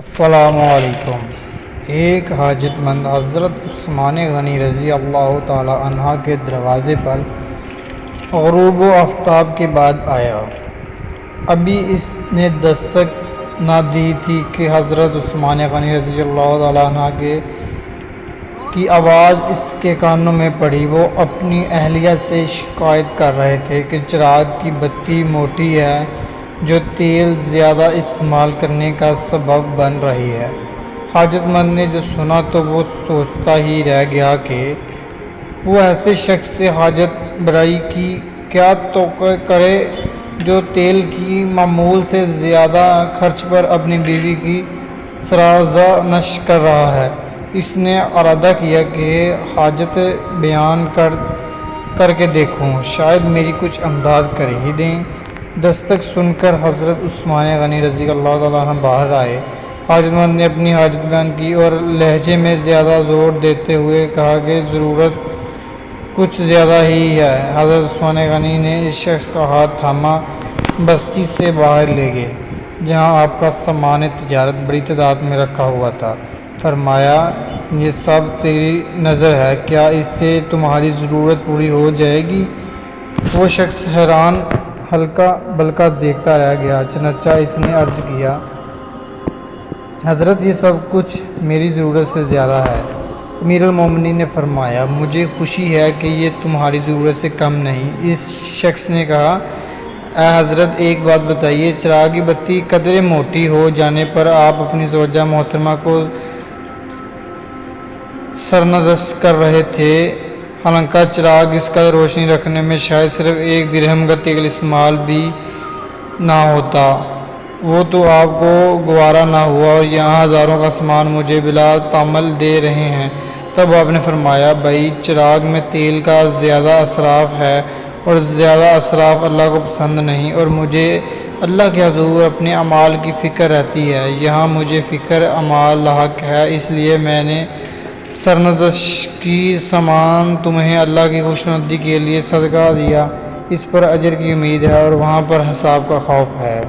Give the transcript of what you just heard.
السلام علیکم۔ ایک حاجت مند حضرت عثمان غنی رضی اللہ تعالی عنہ کے دروازے پر غروب آفتاب کے بعد آیا۔ ابھی اس نے دستک نہ دی تھی کہ حضرت عثمان غنی رضی اللہ تعالی عنہ کی آواز اس کے کانوں میں پڑی۔ وہ اپنی اہلیہ سے شکایت کر رہے تھے کہ چراغ کی بتی موٹی ہے جو تیل زیادہ استعمال کرنے کا سبب بن رہی ہے۔ حاجت مند نے جو سنا تو وہ سوچتا ہی رہ گیا کہ وہ ایسے شخص سے حاجت برائی کی کیا توقع کرے جو تیل کی معمول سے زیادہ خرچ پر اپنی بیوی کی سرزنش کر رہا ہے۔ اس نے ارادہ کیا کہ حاجت بیان کر کے دیکھوں، شاید میری کچھ امداد کر ہی دیں۔ دستک سن کر حضرت عثمان غنی رضی اللہ تعالیٰ عنہ باہر آئے۔ حاجت مند نے اپنی حاجت بیان کی اور لہجے میں زیادہ زور دیتے ہوئے کہا کہ ضرورت کچھ زیادہ ہی ہے۔ حضرت عثمان غنی نے اس شخص کا ہاتھ تھاما، بستی سے باہر لے گئے جہاں آپ کا سامان تجارت بڑی تعداد میں رکھا ہوا تھا۔ فرمایا، یہ سب تیری نظر ہے، کیا اس سے تمہاری ضرورت پوری ہو جائے گی؟ وہ شخص حیران ہلکا بلکا دیکھتا رہ گیا۔ چنانچہ اس نے عرض کیا، حضرت یہ سب کچھ میری ضرورت سے زیادہ ہے۔ امیر المومنین نے فرمایا، مجھے خوشی ہے کہ یہ تمہاری ضرورت سے کم نہیں۔ اس شخص نے کہا، اے حضرت ایک بات بتائیے، چراغ کی بتی قدرے موٹی ہو جانے پر آپ اپنی زوجہ محترمہ کو سرنگشت کر رہے تھے، حالانکہ چراغ اس قدر روشنی رکھنے میں شاید صرف 1 درہم کا تیل استعمال بھی نہ ہوتا، وہ تو آپ کو گوارا نہ ہوا اور یہاں ہزاروں کا سامان مجھے بلا تامل دے رہے ہیں۔ تب آپ نے فرمایا، بھائی چراغ میں تیل کا زیادہ اسراف ہے اور زیادہ اسراف اللہ کو پسند نہیں، اور مجھے اللہ کے حضور اپنے اعمال کی فکر رہتی ہے۔ یہاں مجھے فکر اعمال لاحق ہے، اس لیے میں نے سرنگشت کی سامان تمہیں اللہ کی خوشنودی کے لیے صدقہ دیا۔ اس پر اجر کی امید ہے اور وہاں پر حساب کا خوف ہے۔